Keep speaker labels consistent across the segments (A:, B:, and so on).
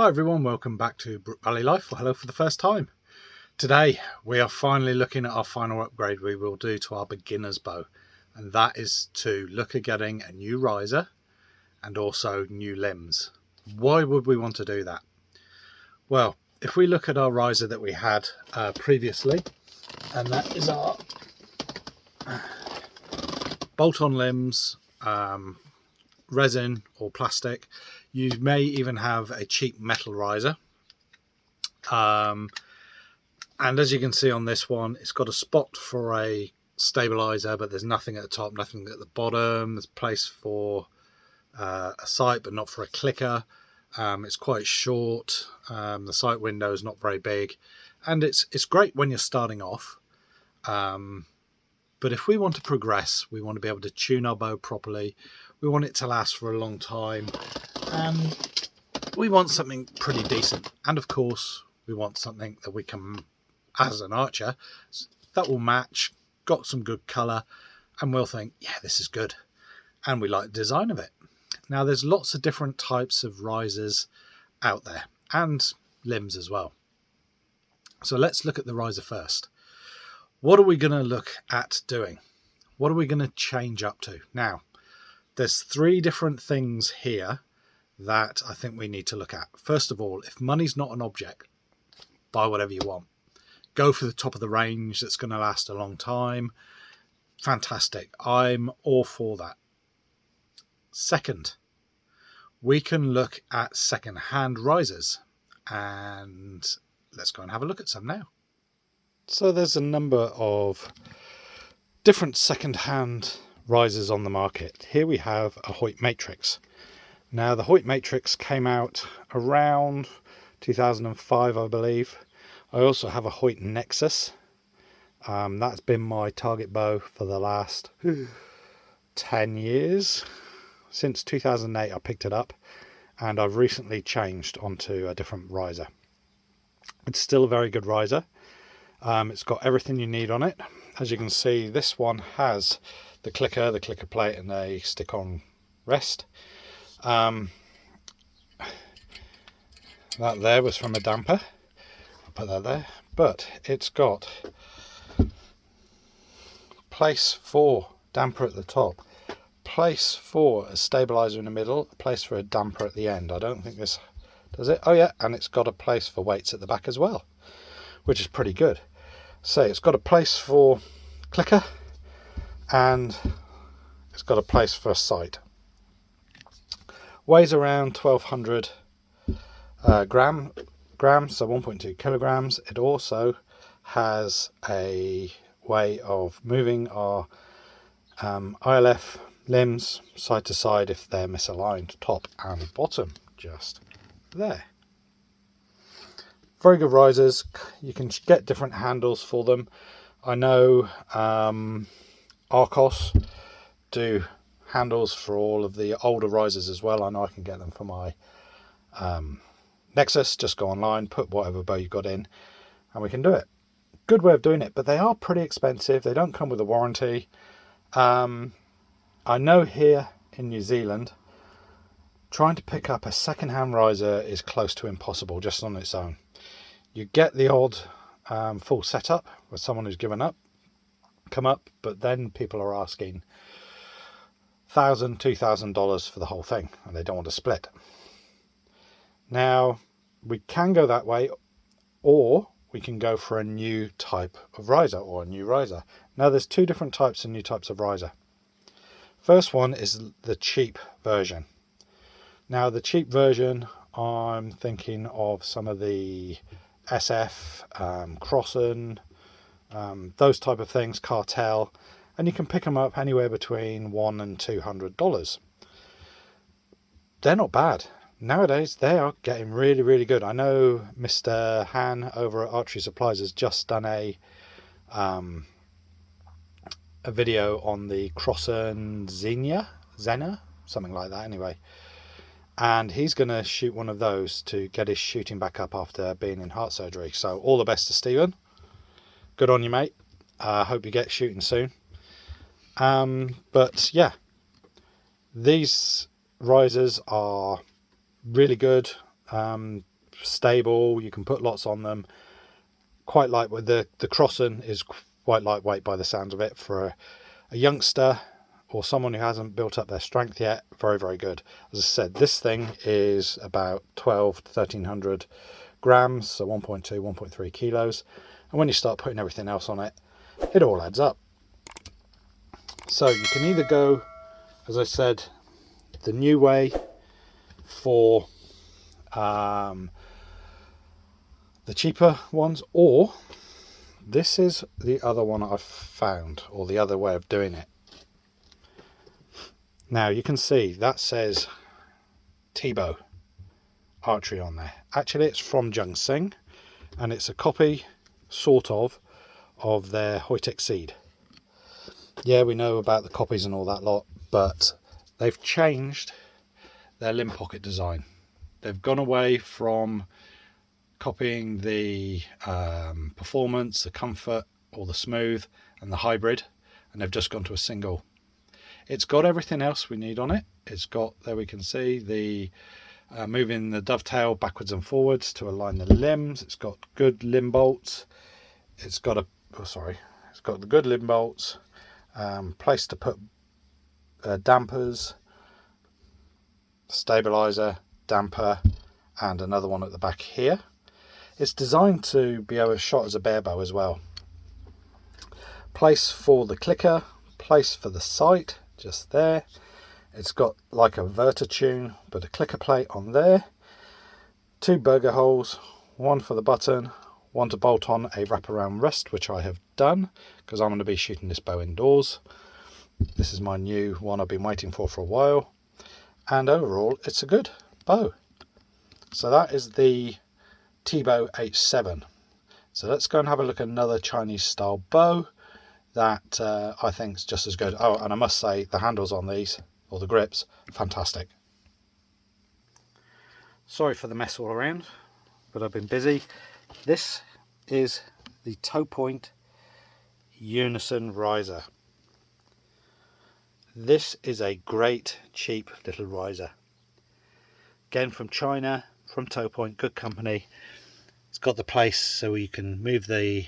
A: Hi everyone, welcome back to Brook Valley Life, or hello for the first time. Today we are finally looking at our final upgrade we will do to our beginner's bow, and that is to look at getting a new riser and also new limbs. Why would we want to do that? Well, if we look at our riser that we had previously, and that is our bolt-on limbs, resin or plastic. You may even have a cheap metal riser, and as you can see on this one, it's got a spot for a stabilizer, but there's nothing at the top, nothing at the bottom. There's place for a sight but not for a clicker. It's quite short. The sight window is not very big, and it's great when you're starting off, but if we want to progress, we want to be able to tune our bow properly, we want it to last for a long time, and we want something pretty decent. And of course, we want something that we can, as an archer, that will match, got some good colour, and we'll think, yeah, this is good. And we like the design of it. Now, there's lots of different types of risers out there, and limbs as well. So let's look at the riser first. What are we going to look at doing? What are we going to change up to? Now, there's three different things here that I think we need to look at. First of all, if money's not an object, buy whatever you want. Go for the top of the range that's going to last a long time. Fantastic. I'm all for that. Second, we can look at second-hand risers, and let's go and have a look at some now. So there's a number of different second-hand risers on the market. Here we have a Hoyt Matrix. Now, the Hoyt Matrix came out around 2005, I believe. I also have a Hoyt Nexus. That's been my target bow for the last 10 years. Since 2008 I picked it up, and I've recently changed onto a different riser. It's still a very good riser. It's got everything you need on it. As you can see, this one has the clicker plate, and a stick-on rest. That there was from a damper. I'll put that there. But it's got place for damper at the top, place for a stabilizer in the middle, a place for a damper at the end. I don't think this does it. Oh yeah, and it's got a place for weights at the back as well, which is pretty good. So it's got a place for clicker, and it's got a place for a sight. Weighs around 1200 grams, so 1.2 kilograms. It also has a way of moving our ILF limbs side to side if they're misaligned, top and bottom, just there. Very good risers. You can get different handles for them. I know Arcos do handles for all of the older risers as well. I know I can get them for my Nexus. Just go online, put whatever bow you got in, and we can do it. Good way of doing it, but they are pretty expensive. They don't come with a warranty. I know here in New Zealand, trying to pick up a second-hand riser is close to impossible just on its own. You get the odd full setup with someone who's come up, but then people are asking $1,000, $2,000 for the whole thing, and they don't want to split. Now, we can go that way, or we can go for a new type of riser, or a new riser. Now, there's two different types of new types of riser. First one is the cheap version. Now, the cheap version, I'm thinking of some of the SF, Crossan, those type of things, Cartel, and you can pick them up anywhere between $100 and $200. They're not bad. Nowadays, they are getting really, really good. I know Mr. Han over at Archery Supplies has just done a video on the Crossan Xena, something like that anyway. And he's going to shoot one of those to get his shooting back up after being in heart surgery. So all the best to Stephen. Good on you, mate. Hope you get shooting soon. But yeah, these risers are really good. stable. You can put lots on them. Quite light. With the crossing is quite lightweight by the sounds of it for a youngster or someone who hasn't built up their strength yet. Very, very good. As I said, this thing is about 12 to 1300 grams, so 1.2, 1.3 kilos. And when you start putting everything else on it, it all adds up. So you can either go, as I said, the new way for the cheaper ones, or this is the other one I've found, or the other way of doing it. Now you can see that says T-bow archery on there. Actually, it's from Jung Sing, and it's a copy, sort of their Hoyt Exceed. Yeah, we know about the copies and all that lot, but they've changed their limb pocket design. They've gone away from copying the performance, the comfort, or the smooth and the hybrid, and they've just gone to a single. It's got everything else we need on it. It's got, there we can see the moving the dovetail backwards and forwards to align the limbs. It's got good limb bolts. It's got it's got the good limb bolts, place to put dampers, stabilizer, damper, and another one at the back here. It's designed to be able to shot as a bare bow as well. Place for the clicker, place for the sight, just there. It's got like a vertitune, but a clicker plate on there. 2 burger holes, one for the button, one to bolt on a wraparound rest, which I have done because I'm going to be shooting this bow indoors. This is my new one I've been waiting for a while, and overall it's a good bow. So that is the T-bow H7. So let's go and have a look at another Chinese style bow that I think is just as good. Oh, and I must say the handles on these, or the grips, fantastic. Sorry for the mess all around, but I've been busy. This is the Toe Point Unison Riser. This is a great cheap little riser. Again, from China, from Toe Point, good company. It's got the place so you can move the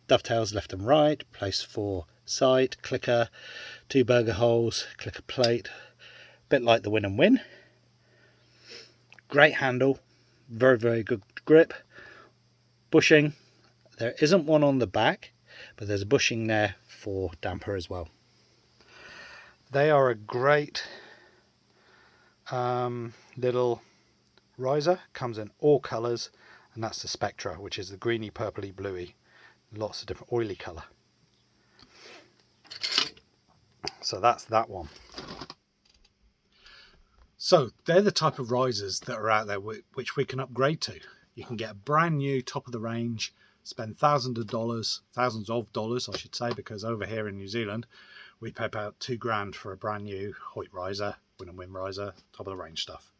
A: dovetails left and right, place for sight, clicker, 2 burger holes, clicker plate, a bit like the Win and Win. Great handle, very, very good grip. Bushing, there isn't one on the back, but there's a bushing there for damper as well. They are a great little riser, comes in all colours, and that's the Spectra, which is the greeny, purpley, bluey, lots of different oily colour. So that's that one. So they're the type of risers that are out there which we can upgrade to. You can get a brand new top of the range, spend thousands of dollars I should say, because over here in New Zealand we pay about $2,000 for a brand new Hoyt riser, Win and Win riser, top of the range stuff.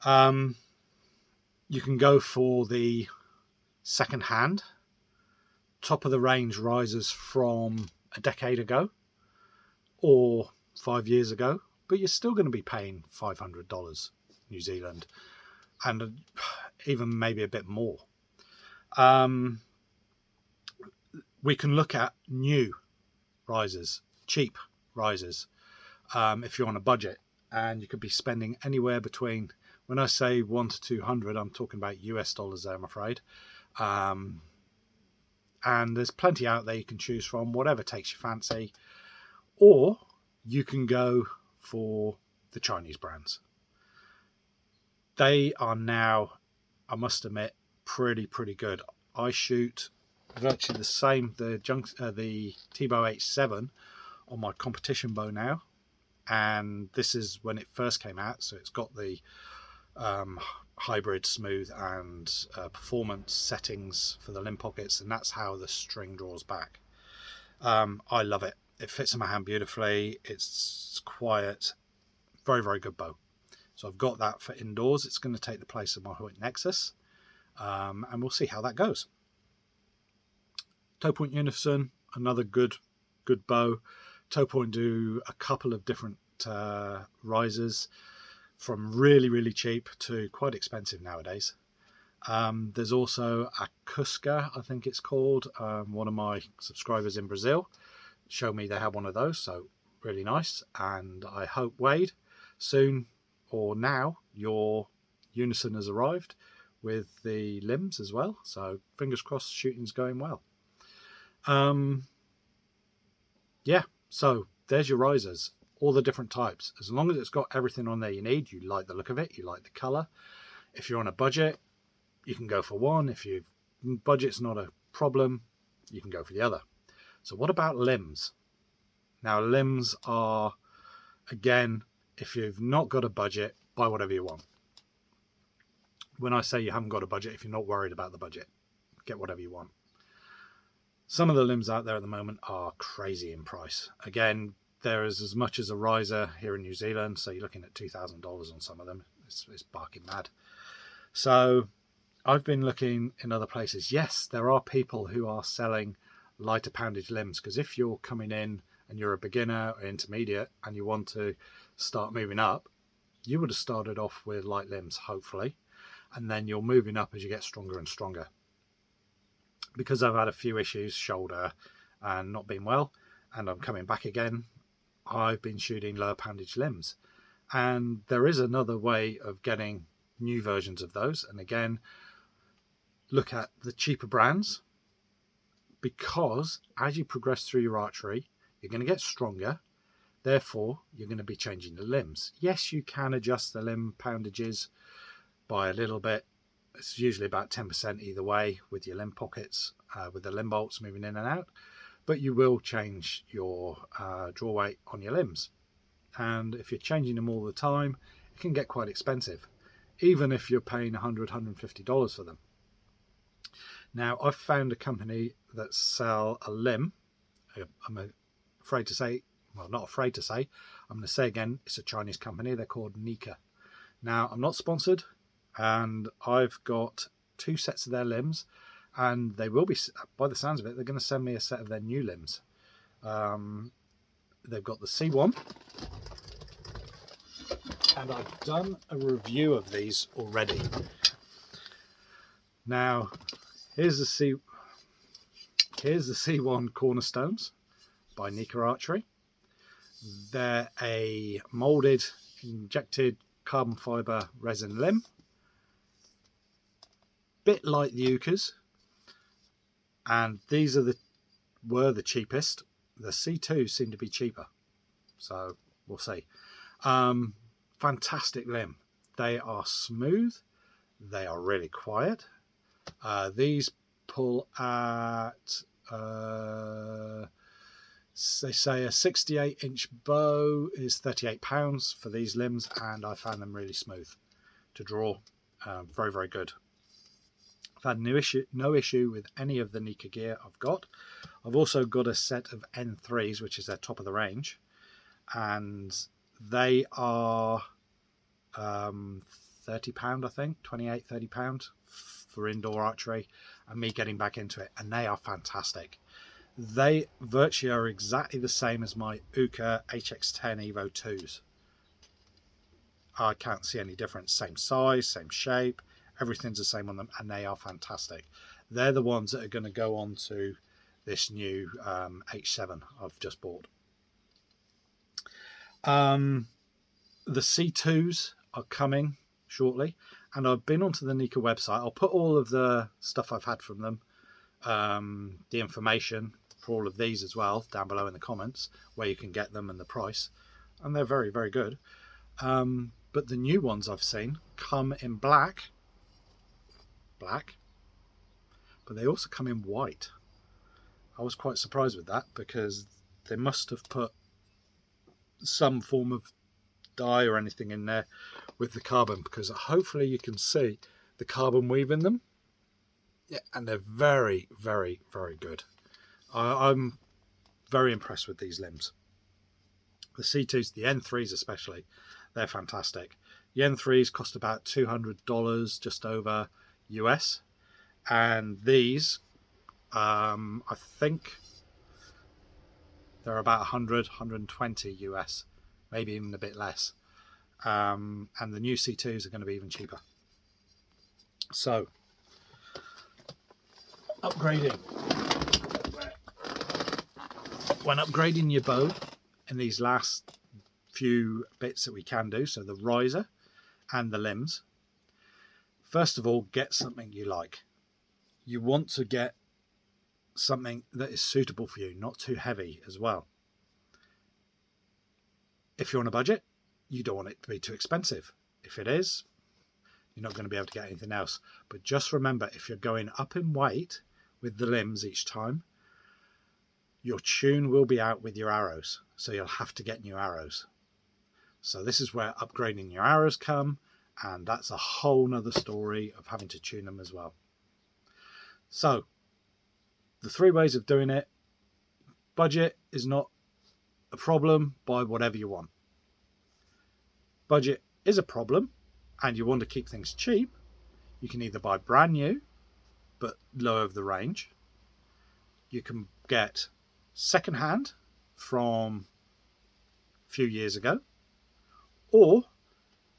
A: You can go for the second hand top of the range risers from a decade ago or 5 years ago, but you're still going to be paying $500 New Zealand, and even maybe a bit more. We can look at new risers, cheap risers, if you're on a budget, and you could be spending anywhere between, when I say 1 to 200, I'm talking about US dollars there, I'm afraid. And there's plenty out there you can choose from, whatever takes your fancy. Or you can go for the Chinese brands. They are now, I must admit, pretty good. I shoot virtually the same, the T-bow H7 on my competition bow now, and this is when it first came out, so it's got the hybrid, smooth, and performance settings for the limb pockets, and that's how the string draws back. I love it. It fits in my hand beautifully. It's quiet, very good bow. So I've got that for indoors. It's going to take the place of my Hoyt Nexus, and we'll see how that goes. Toe Point Unison, another good bow. Toe Point do a couple of different risers. from really, really cheap to quite expensive nowadays. There's also a Cusca, I think it's called. One of my subscribers in Brazil showed me they had one of those, so really nice. And I hope, Wade, soon or now your Unison has arrived with the limbs as well. So fingers crossed, shooting's going well. Yeah, so there's your risers, all the different types. As long as it's got everything on there you need, you like the look of it, you like the colour. If you're on a budget, you can go for one. If your budget's not a problem, you can go for the other. So what about limbs? Now, limbs are, again, if you've not got a budget, buy whatever you want. When I say you haven't got a budget, if you're not worried about the budget, get whatever you want. Some of the limbs out there at the moment are crazy in price. Again, there is as much as a riser here in New Zealand, so you're looking at $2,000 on some of them. It's barking mad. So I've been looking in other places. Yes, there are people who are selling lighter poundage limbs, because if you're coming in and you're a beginner or intermediate and you want to start moving up, you would have started off with light limbs, hopefully, and then you're moving up as you get stronger and stronger. Because I've had a few issues, shoulder and not been well, and I'm coming back again, I've been shooting lower poundage limbs. And there is another way of getting new versions of those. And again, look at the cheaper brands, because as you progress through your archery, you're going to get stronger. Therefore, you're going to be changing the limbs. Yes, you can adjust the limb poundages by a little bit. It's usually about 10% either way with your limb pockets, with the limb bolts moving in and out. But you will change your draw weight on your limbs. And if you're changing them all the time, it can get quite expensive, even if you're paying $100, $150 for them. Now, I've found a company that sell a limb. I'm afraid to say, well, not afraid to say, I'm going to say again, it's a Chinese company. They're called Nika. Now, I'm not sponsored, and I've got 2 sets of their limbs, and they will be, by the sounds of it, they're going to send me a set of their new limbs. They've got the C1, and I've done a review of these already. Now, here's the C1 Cornerstones by Nika Archery. They're a molded, injected carbon fiber resin limb, bit like the Ukas, and these are were the cheapest. The C2 seem to be cheaper, so we'll see. Fantastic limb. They are smooth. They are really quiet. These pull at they say a 68-inch bow is £38 for these limbs, and I found them really smooth to draw. Very, very good. I've had no issue with any of the Nika gear I've got. I've also got a set of N3s, which is their top of the range, and they are £30, I think, £28-30 for indoor archery, and me getting back into it, and they are fantastic. They virtually are exactly the same as my Uka HX10 Evo 2s. I can't see any difference. Same size, same shape, everything's the same on them, and they are fantastic. They're the ones that are going to go on to this new H7 I've just bought. The C2s are coming shortly, and I've been onto the Nika website. I'll put all of the stuff I've had from them, the information for all of these as well down below in the comments, where you can get them and the price, and they're very, very good. But the new ones I've seen come in black, but they also come in white. I was quite surprised with that, because they must have put some form of dye or anything in there with the carbon, because hopefully you can see the carbon weave in them. Yeah, and they're very, very, very good. I'm very impressed with these limbs. The C2s, the N3s especially, they're fantastic. The N3s cost about $200, just over US, and these, I think they're about 100, 120 US, maybe even a bit less. and the new C2s are going to be even cheaper. So upgrading, when upgrading your bow in these last few bits that we can do, so the riser and the limbs, first of all, get something you like. You want to get something that is suitable for you, not too heavy as well. If you're on a budget, you don't want it to be too expensive. If it is, you're not going to be able to get anything else. But just remember, if you're going up in weight with the limbs each time, your tune will be out with your arrows, so you'll have to get new arrows. So this is where upgrading your arrows come, and that's a whole nother story of having to tune them as well. So the 3 ways of doing it: budget is not a problem, buy whatever you want. Budget is a problem and you want to keep things cheap, you can either buy brand new but low of the range. You can get second hand from a few years ago, or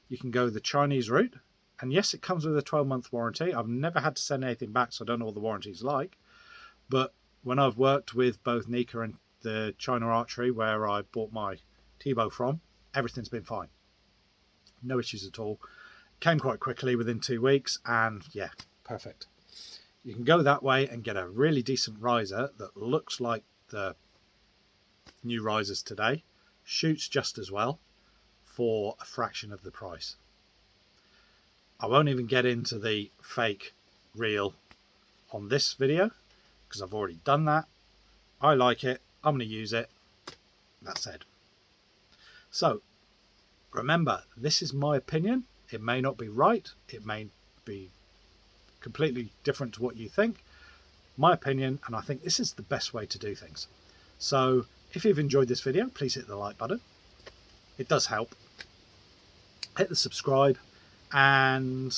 A: you can go the Chinese route, and yes, it comes with a 12-month warranty. I've never had to send anything back, so I don't know what the warranty's like, but when I've worked with both Nika and the China Archery, where I bought my T-bow from, everything's been fine. No issues at all. Came quite quickly within 2 weeks, and yeah, perfect. You can go that way and get a really decent riser that looks like the new risers today, shoots just as well, for a fraction of the price. I won't even get into the fake reel on this video because I've already done that. I like it, I'm going to use it, that said. So remember, this is my opinion. It may not be right, it may be completely different to what you think. My opinion, and I think this is the best way to do things. So if you've enjoyed this video, please hit the like button. It does help. Hit the subscribe, and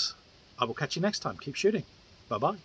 A: I will catch you next time. Keep shooting. Bye bye.